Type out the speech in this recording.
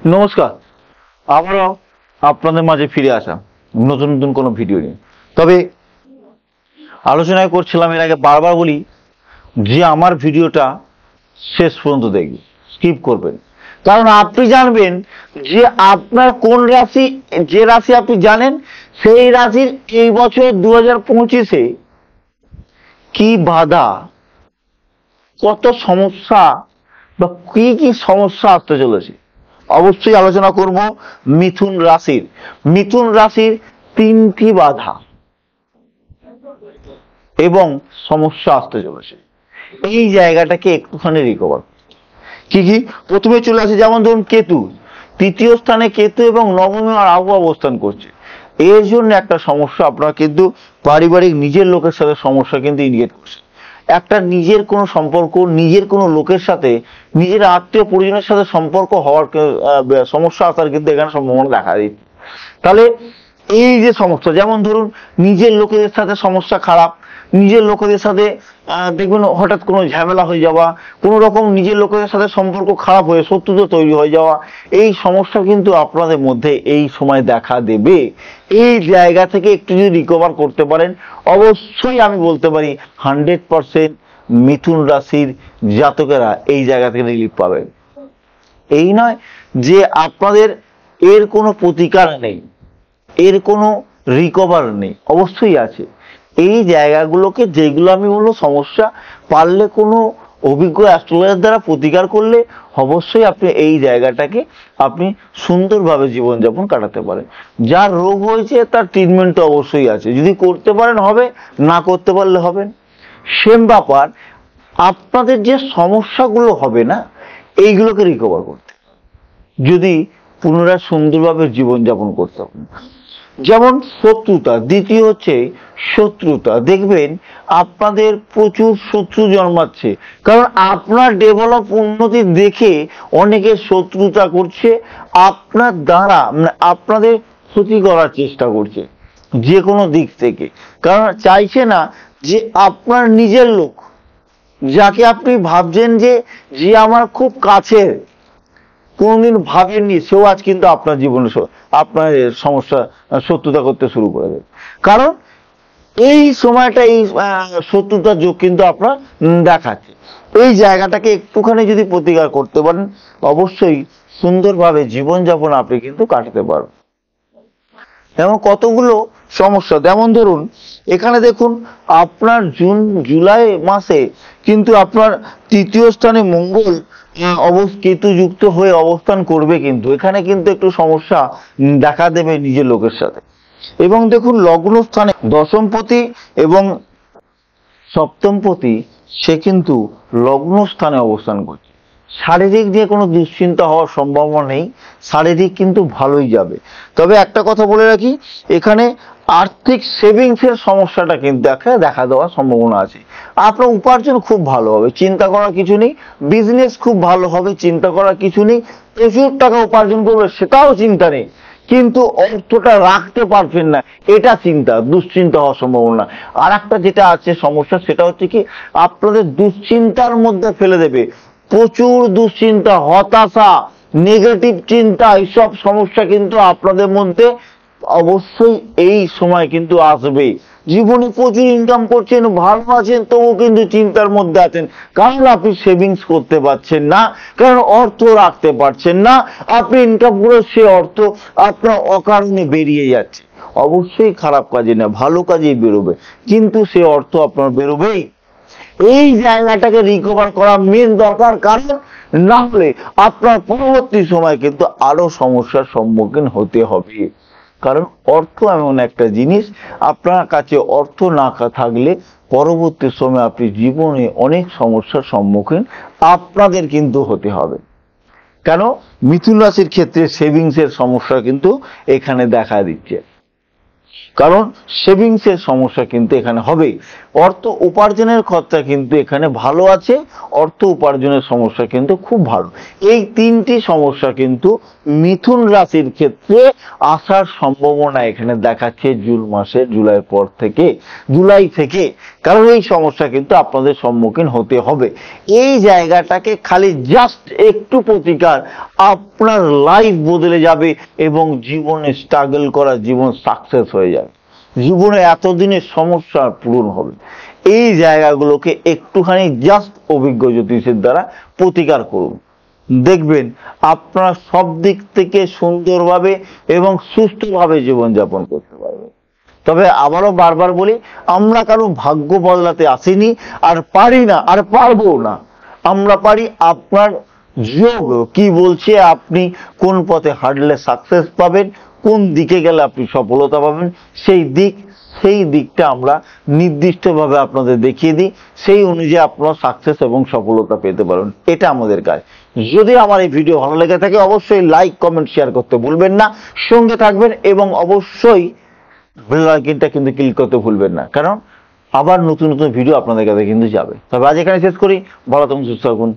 নমস্কার, আবারও আপনাদের মাঝে ফিরে আসা নতুন নতুন কোনো ভিডিও নিয়ে। তবে আলোচনা করছিলাম এর আগে, বারবার বলি যে আমার ভিডিওটা শেষ পর্যন্ত দেখবেন, স্কিপ করবেন। কারণ আপনি জানবেন যে আপনার কোন রাশি, যে রাশি আপনি জানেন সেই রাশির এই বছর 2025-এ কি বাধা, কত সমস্যা বা কি কি সমস্যা আসতে চলেছে। অবশ্যই আলোচনা করব মিথুন রাশির। মিথুন রাশির 3টি বাধা এবং সমস্যা আসতে চলেছে, এই জায়গাটাকে একটুখানি রিকভার। কি কি? প্রথমে চলে আসে, যেমন ধরুন কেতু, 3য় স্থানে কেতু এবং নবমে রাহু অবস্থান করছে। এর জন্য একটা সমস্যা, আপনার কিন্তু পারিবারিক নিজের লোকের সাথে সমস্যা কিন্তু ইন্ডিকেট করছে। একটা নিজের কোনো সম্পর্ক, নিজের কোনো লোকের সাথে, নিজের আত্মীয় পরিজনের সাথে সম্পর্ক হওয়ার সমস্যা আসার কিন্তু এখানে সম্ভাবনা দেখা দিচ্ছে। তাহলে এই যে সমস্যা, যেমন ধরুন নিজের লোকেদের সাথে সমস্যা খারাপ, নিজের লোকেদের সাথে দেখবেন হঠাৎ কোনো ঝামেলা হয়ে যাওয়া, কোনো রকম নিজের লোকেদের সাথে সম্পর্ক খারাপ হয়ে শত্রুতা তৈরি হয়ে যাওয়া, এই সমস্যা কিন্তু আপনাদের মধ্যে এই সময় দেখা দেবে। এই জায়গা থেকে একটু যদি রিকভার করতে পারেন, অবশ্যই আমি বলতে পারি 100% মিথুন রাশির জাতকেরা এই জায়গা থেকে রিলিফ পাবেন। এই নয় যে আপনাদের এর কোনো প্রতিকার নেই, এর কোনো রিকভার নেই, অবশ্যই আছে। এই জায়গাগুলোকে, যেগুলো আমি বলবো সমস্যা, পারলে কোনো অভিজ্ঞ অ্যাস্ট্রোলজার দ্বারা প্রতিকার করলে অবশ্যই আপনি এই জায়গাটাকে আপনি সুন্দরভাবে জীবনযাপন কাটাতে পারেন। যার রোগ হয়েছে তার ট্রিটমেন্ট তো অবশ্যই আছে, যদি করতে পারেন হবে, না করতে পারলে হবে না। সেম ব্যাপার, আপনাদের যে সমস্যাগুলো হবে না এইগুলোকে রিকভার করতে, যদি পুনরায় সুন্দরভাবে জীবনযাপন করতে পারেন। যেমন শত্রুতা, দ্বিতীয় হচ্ছে শত্রুতা। দেখবেন আপনাদের প্রচুর শত্রু জন্মাচ্ছে, কারণ আপনার ডেভেলপ উন্নতি দেখে অনেকে শত্রুতা করছে, আপনার দ্বারা মানে আপনাদের ক্ষতি করার চেষ্টা করছে যে কোনো দিক থেকে। কারণ চাইছে না যে আপনার নিজের লোক, যাকে আপনি ভাবছেন যে যে আমার খুব কাছের, কোনদিন ভাবেননি, সেও আজ কিন্তু আপনার জীবনে আপনার সমস্যা শত্রুতা করতে শুরু করে দেবে। কারণ এই সময়টা এই শত্রুতার যোগ কিন্তু আপনার দেখাচ্ছে। এই জায়গাটাকে একটুখানি যদি প্রতিকার করতে পারেন, অবশ্যই সুন্দরভাবে জীবনযাপন আপনি কিন্তু কাটাতে পারবেন। যেমন কতগুলো সমস্যা, যেমন ধরুন এখানে দেখুন আপনার জুন জুলাই মাসে কিন্তু আপনার 3য় স্থানে মঙ্গল কেতু যুক্ত হয়ে অবস্থান করবে, কিন্তু এখানে কিন্তু একটু সমস্যা দেখা দেবে নিজের লোকের সাথে। এবং দেখুন লগ্ন স্থানে দশমপতি এবং সপ্তমপতি, সে কিন্তু লগ্ন স্থানে অবস্থান করছে। শারীরিক নিয়ে কোনো দুশ্চিন্তা হওয়ার সম্ভাবনা নেই, শারীরিক কিন্তু ভালোই যাবে। তবে একটা কথা বলে রাখি, এখানে আর্থিক সেভিংসের সমস্যাটা কিন্তু দেখা দেওয়ার সম্ভাবনা আছে। আপনার উপার্জন খুব ভালো হবে, চিন্তা করার কিছু নেই। বিজনেস খুব ভালো হবে, চিন্তা করার কিছু নেই। প্রচুর টাকা উপার্জন করবে, সেটাও চিন্তা নেই। কিন্তু অর্থটা রাখতে পারবেন না, এটা চিন্তা, দুশ্চিন্তা হওয়ার সম্ভাবনা। আর একটা যেটা আছে সমস্যা, সেটা হচ্ছে কি আপনাদের দুশ্চিন্তার মধ্যে ফেলে দেবে। প্রচুর দুশ্চিন্তা, হতাশা, নেগেটিভ চিন্তা, এইসব সমস্যা কিন্তু আপনাদের মধ্যে অবশ্যই এই সময় কিন্তু আসবে। জীবনে প্রচুর ইনকাম করছেন, ভালো আছেন, তবুও কিন্তু চিন্তার মধ্যে আছেন, কারণ আপনি সেভিংস করতে পারছেন না, কারণ অর্থ রাখতে পারছেন না। আপনি ইনকাম করে সে অর্থ আপনার অকারণে বেরিয়ে যাচ্ছে। অবশ্যই খারাপ কাজে না, ভালো কাজেই বেরোবে, কিন্তু সে অর্থ আপনার বেরোবেই। এই জায়গাটাকে রিকভার করা মেন দরকার, কারণ না হলে আপনার পরবর্তী সময় কিন্তু আরো সমস্যার সম্মুখীন হতে হবে। কারণ অর্থ এমন একটা জিনিস, আপনার কাছে অর্থ না থাকলে পরবর্তী সময় আপনি জীবনে অনেক সমস্যার সম্মুখীন আপনাদের কিন্তু হতে হবে। কেন? মিথুন রাশির ক্ষেত্রে সেভিংসের সমস্যা কিন্তু এখানে দেখা দিচ্ছে। কারণ সেভিংসের সমস্যা কিন্তু এখানে হবে। অর্থ উপার্জনের খরচা কিন্তু এখানে ভালো আছে, অর্থ উপার্জনের সমস্যা কিন্তু খুব ভালো। এই তিনটি সমস্যা কিন্তু মিথুন রাশির ক্ষেত্রে আসার সম্ভাবনা এখানে দেখাচ্ছে জুলাইয়ের পর থেকে, জুলাই থেকে। কারণ এই সমস্যা কিন্তু আপনাদের সম্মুখীন হতে হবে। এই জায়গাটাকে খালি জাস্ট একটু প্রতিকার, আপনার লাইফ বদলে যাবে এবং জীবনে স্ট্রাগল করা জীবন সাকসেস হয়ে যাবে, জীবনে এতদিনের সমস্যা পূরণ হবে। এই জায়গাগুলোকে একটুখানি জাস্ট অভিজ্ঞ জ্যোতিষের দ্বারা প্রতিকার করুন, দেখবেন আপনারা সব দিক থেকে সুন্দরভাবে এবং সুস্থভাবে জীবনযাপন করতে পারবেন। তবে আবারও বারবার বলি, আমরা কারো ভাগ্য বদলাতে আসিনি, আর পারি না, আর পারবো না। আমরা পারি আপনার যোগ কি বলছে, আপনি কোন পথে হাঁটলে সাকসেস পাবেন, কোন দিকে গেলে আপনি সফলতা পাবেন, সেই দিকটা আমরা নির্দিষ্টভাবে আপনাদের দেখিয়ে দিই। সেই অনুযায়ী আপনারা সাকসেস এবং সফলতা পেতে পারেন, এটা আমাদের কাজ। যদি আমার এই ভিডিও ভালো লেগে থাকে অবশ্যই লাইক, কমেন্ট, শেয়ার করতে ভুলবেন না, সঙ্গে থাকবেন এবং অবশ্যই বেল আইকনটা কিন্তু ক্লিক করতে ভুলবেন না, কারণ আবার নতুন নতুন ভিডিও আপনাদের কাছে কিন্তু যাবে। তবে আজ এখানে শেষ করি, ভালো থাকুন, সুস্থ থাকুন।